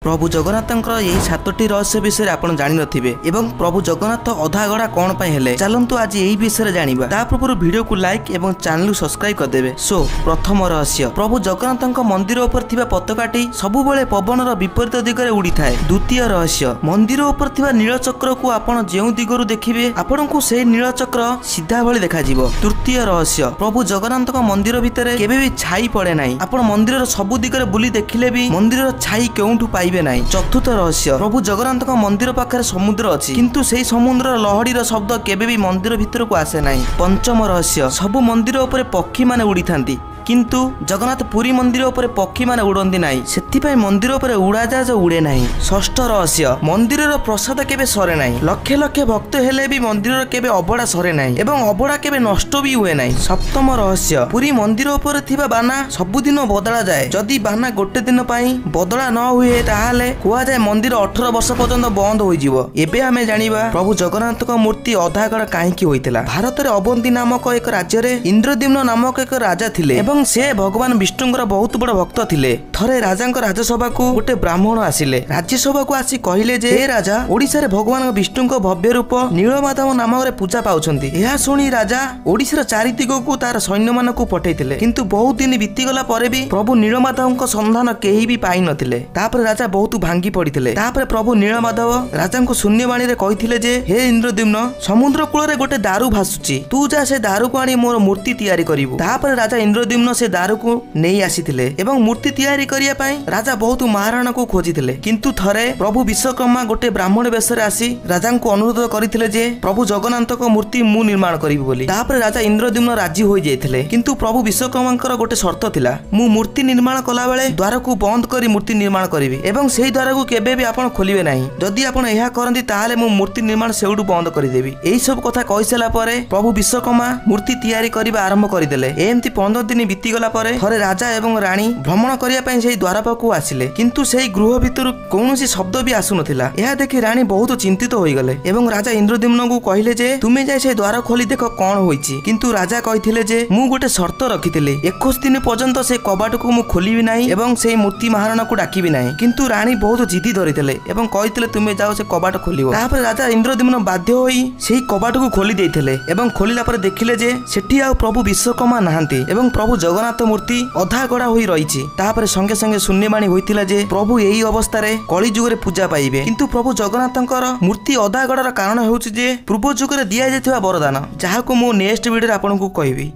प्रभु जगन्नाथंकर यही 7टी रहस्य विषय आपण जानि नथिबे एवं प्रभु जगन्नाथ अधा गड़ा कौन पाई हेले चलंतु आज यही विषय जानिबा। ता पूर्व वीडियो को लाइक एवं चैनल को सब्सक्राइब कर देबे। सो प्रथम रहस्य प्रभु जगन्नाथंक मंदिर ऊपर थिबा पताकाटी सबु बेले पवनर विपरीत दिगरे उड़ी थाए। द्वितीय रहस्य मंदिर ऊपर थिबा नीलचक्र को आपण जेउ दिगरु देखिबे आपनकु सेही नीलचक्र सीधा भली देखा जिवो। तृतीय रहस्य प्रभु जगन्नाथंक मंदिर भितरे केबे भी छाई पड़े नाही। आपण मंदिरर सबु दिगरे बुली देखिले भी मंदिरर छाई केउंठु पाई नहीं। चतुर्थ रहस्य प्रभु जगन्नाथ मंदिर पाखे समुद्र अच्छी किंतु से समुद्र लहड़ीर शब्द केबे भी मंदिर भीतर को आसे नहीं। पंचम रहस्य सबु मंदिर उपरे पक्षी माने उड़ी थांती किंतु जगन्नाथ पुरी मंदिर उपरे पक्षी माने उड़ंती नाही सेथिपाई मंदिर उपरे उड़ाजाहाज उड़े नाही। षष्ठ रहस्य मंदिरर प्रसाद केबे सरे नाही। लक्ष लक्ष भक्त हेले भी मंदिरर केबे अबड़ा सरे नाही एवं अबड़ा केबे नष्ट भी हुए नाही। सप्तम रहस्य पुरी मंदिर उपरे थिबा बाना सबुदिन बदला जाए। जदि बाना गोटे दिन पाई बदला न हुए ताहाले कुआ जाए मंदिर 18 वर्ष पर्यंत बंद होई जिवो। एबे आमे जानिबा प्रभु जगन्नाथक मूर्ति अधागड़ काहेकि होइतिला। भारत रे अवंती नामक एक राज्य रे इंद्रद्युम्न नामक एक राजा थिले एवं से भगवान विष्णुंकर बहुत बड़ भक्त थिले। थरे राजांक राजसभा को गोटे ब्राह्मण आसिले। राज्यसभा को आसी कहिले जे हे राजा ओडिसा रे भगवान विष्णुंक भव्य रूप नीलमाधव नाम रे पूजा पाउछंती। एहा सुनी राजा ओडिसा चारि दिग को तार सैन्य मान को पठेइथिले किंतु बहुत दिन बीती गला परे भी प्रभु नीलमाधवंक संधान केही भी पाई नथिले। तापर राजा बहुत भांगी पड़िथिले। तापर प्रभु नीलमाधव राजांको शून्यवाणी रे कहिथिले जे हे इंद्रद्युम्न समुद्र कूल रे गोटे दारू भासुची तू जा से दारू को आनी मोर मूर्ति तैयारी करिवु। तापर राजा इंद्रद्युम्न से दारू को नहीं आसीथिले एवं मूर्ति तैयारी करिया पई राजा बहुत महाराणा को खोजिथिले किंतु थरे प्रभु विश्वकर्मा गोटे ब्राह्मण वेश रे आसी राजा को अनुरोध करिथिले जे प्रभु जगन्नाथ को मूर्ति मु निर्माण करिवि बोली। तापर राजा इंद्रद्युम्न राजी होई जाइथिले किंतु प्रभु विश्वकर्मांकर गोटे शर्त थिला मु मूर्ति निर्माण कला बेले द्वार को बंद करी मूर्ति निर्माण करिवि एवं सेही द्वार को केबे भी आपण खोलिबे नाही। जदि आपण एहा करंती ताहाले मु मूर्ति निर्माण सेउडु बंद करि देबी। एही सब कथा कहिसला परे प्रभु विश्वकर्मा मूर्ति तैयारी करिबा आरंभ करिदेले। एमती 15 दिन बीती गला परे थरे राजा एवं रानी भ्रमण करिया पई सेही द्वार पाखु आसिले किंतु सेही गृह भितर कोनोसी शब्द भी आसु नथिला। एहा देखि रानी बहुत चिंतित होई गले एवं राजा इंद्रद्युम्न को कहिले जे तुमे जाय से द्वार खोली देखो कोन होईची किंतु राजा कहिथिले जे मु गोटे शर्त रखिथिले 21 दिन पर्यंत से कबाट को मु खोलिबि नाही एवं सेही मूर्ति महाराणा को डाकिबि नाही किंतु रानी बहुत जिद्दी धरिथिले एवं कहिथिले तुमे जाओ से कबाट खोलिबो। तापर राजा इंद्रद्युम्न बाध्य होई सेही कबाट को खोली देइथिले एवं खोलिला पर देखिले जे सेठी आ प्रभु विश्वकर्मा नाहांती एवं प्रभु जगन्नाथ मूर्ति अधा गड़ा होई रहिछि। तापर संगे संगे शून्यवाणी होइतिला जे प्रभु एही अवस्था रे कली जुग रे पूजा पाइबे किंतु प्रभु जगन्नाथंकर मूर्ति अधा गड़ार कारण हेउछि जे पूर्व जुग रे दिया जायथिबा वरदान जाहाको मु नेक्स्ट वीडियो रे आपनकु कहबी।